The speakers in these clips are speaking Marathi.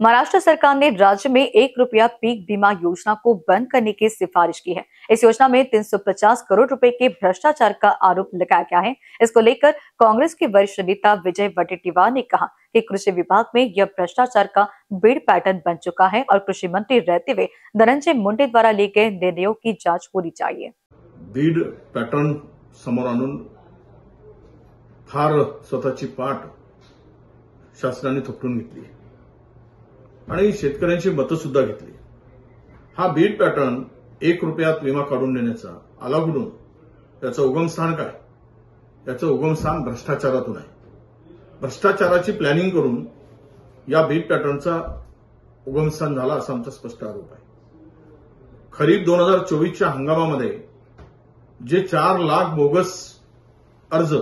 महाराष्ट्र सरकार ने राज्य में ₹1 पीक बीमा योजना को बंद करने की सिफारिश की है। इस योजना में 350 करोड़ रुपए के भ्रष्टाचार का आरोप लगाया गया है। इसको लेकर कांग्रेस के वरिष्ठ नेता विजय वडेट्टीवार ने कहा कि कृषि विभाग में यह भ्रष्टाचार का बीड़ पैटर्न बन चुका है और कृषि मंत्री रहते हुए धनंजय मुंडे द्वारा लिए गए निर्णयों की जांच होनी चाहिए। बीड पॅटर्न समोर आणून फार स्वतःची पाठ शासनाने थोपटून घेतली आणि शेतकऱ्यांची मतं सुद्धा घेतली। हा बीड पॅटर्न ₹1 विमा काढून देण्याचा आला कुठून? त्याचं उगमस्थान काय? त्याचं उगमस्थान भ्रष्टाचारातून आहे। भ्रष्टाचाराची प्लॅनिंग करून या बीड पॅटर्नचा उगमस्थान झाला असा आमचा स्पष्ट आरोप आहे। खरीप 2024च्या हंगामामध्ये जे 4 लाख बोगस अर्ज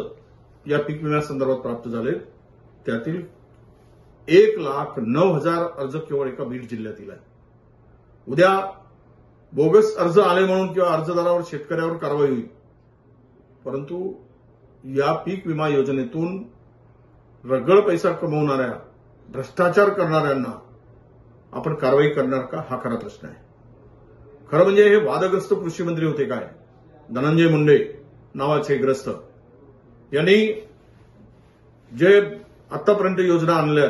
या पीक विम्यासंदर्भात प्राप्त झाले त्यातील 1,09,000 अर्ज केवळ एका बीड जिल्ह्यातील आहे। उद्या बोगस अर्ज आले म्हणून किंवा अर्जदारावर शेतकऱ्यावर कारवाई होईल, परंतु या पीक विमा योजनेतून रगळ पैसा कमवणाऱ्या भ्रष्टाचार करणाऱ्यांना आपण कारवाई करणार का, हा खरा प्रश्न आहे। खरं म्हणजे हे वादग्रस्त कृषी मंत्री होते काय, धनंजय मुंडे नावाचे ग्रस्त यांनी जे आतापर्यंत योजना आणल्या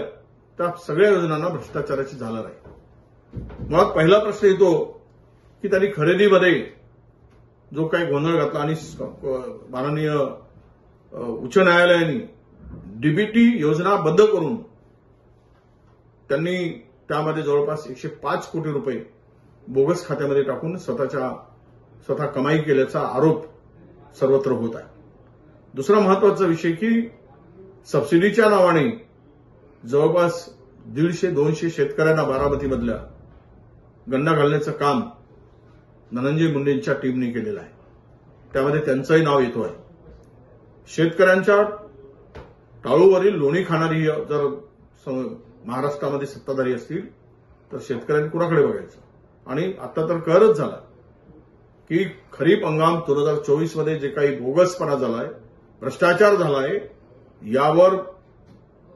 त्या सगळ्या योजनांना भ्रष्टाचाराची झालर आहे। मुळात पहिला प्रश्न येतो की त्यांनी खरेदीमध्ये जो काही गोंधळ घातला आणि माननीय उच्च न्यायालयाने डीबीटी योजना बंद करून त्यांनी त्यामध्ये जवळपास 105 कोटी रुपये बोगस खात्यामध्ये टाकून स्वतः कमाई केल्याचा आरोप सर्वत्र होत आहे। दुसरा महत्वाचा विषय की सबसिडीच्या नावाने जवळपास 150-200 शेतकऱ्यांना बारामतीमधल्या गंडा घालण्याचं काम धनंजय मुंडेंच्या टीमने केलेलं आहे। त्यामध्ये त्यांचंही नाव येतो आहे। शेतकऱ्यांच्या टाळूवरील लोणी खाणारी जर महाराष्ट्रामध्ये सत्ताधारी असतील तर शेतकऱ्यांनी कुणाकडे बघायचं? आणि आता तर कहरच झाला की खरीप हंगाम 2024 मध्ये जे काही बोगसपणा झालाय, भ्रष्टाचार झालाय, यावर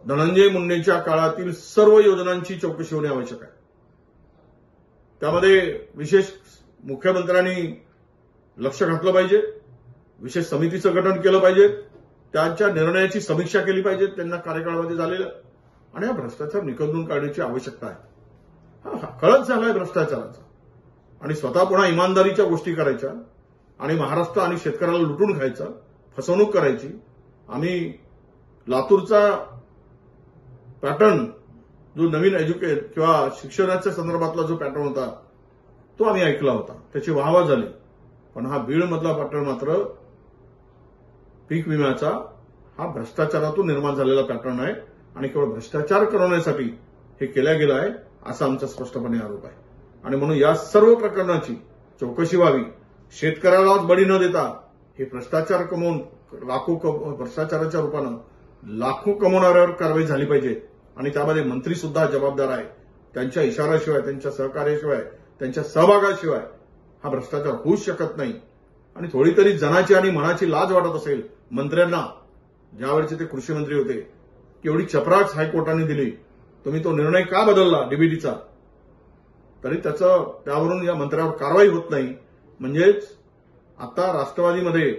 धनंजय मुंडेंच्या काळातील सर्व योजनांची चौकशी होणे आवश्यक आहे। त्यामध्ये विशेष मुख्यमंत्र्यांनी लक्ष घातलं पाहिजे, विशेष समितीचं गठन केलं पाहिजे, त्यांच्या निर्णयाची समीक्षा केली पाहिजे त्यांना कार्यकाळामध्ये झालेलं, आणि हा भ्रष्टाचार निकलून काढण्याची आवश्यकता आहे। हा कळत झालाय भ्रष्टाचाराचा, आणि स्वतः पुन्हा इमानदारीच्या गोष्टी करायच्या आणि महाराष्ट्र आणि शेतकऱ्याला लुटून खायचं, फसवणूक करायची। आम्ही लातूरचा पॅटर्न जो नवीन किंवा शिक्षणाच्या संदर्भातला जो पॅटर्न होता तो आम्ही ऐकला होता, त्याची वाहवा झाली, पण हा बीडमधला पॅटर्न मात्र पीक विम्याचा हा भ्रष्टाचारातून निर्माण झालेला पॅटर्न आहे आणि केवळ भ्रष्टाचार करवण्यासाठी हे केल्या गेलं आहे असा आमचा स्पष्टपणे आरोप आहे। आणि म्हणून या सर्व प्रकरणाची चौकशी व्हावी, शेतकऱ्यालाच बळी न देता हे भ्रष्टाचार कमवून भ्रष्टाचाराच्या रूपानं लाखो कमवणाऱ्यावर कारवाई झाली पाहिजे, आणि त्यामध्ये मंत्री सुद्धा जबाबदार आहे। त्यांच्या इशाऱ्याशिवाय, त्यांच्या सहकार्याशिवाय, त्यांच्या सहभागाशिवाय हा भ्रष्टाचार होऊच शकत नाही। आणि थोडी तरी जनाची आणि मनाची लाज वाटत असेल मंत्र्यांना, ज्यावेळेचे ते कृषी मंत्री होते, की एवढी चपराक हायकोर्टाने दिली, तुम्ही तो निर्णय का बदलला डीबीटीचा, तरी त्यावरून या मंत्र्यावर कारवाई होत नाही। म्हणजेच आता राष्ट्रवादीमध्ये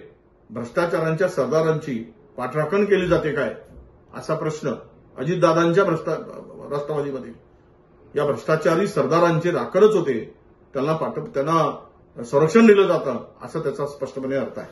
भ्रष्टाचारांच्या सरदारांची पाठराखण केली जाते काय, असा प्रश्न अजितदादांच्या राष्ट्रवादीमध्ये या भ्रष्टाचारी सरदारांची राखणच होते, त्यांना संरक्षण दिलं जातं, असा त्याचा स्पष्टपणे अर्थ आहे।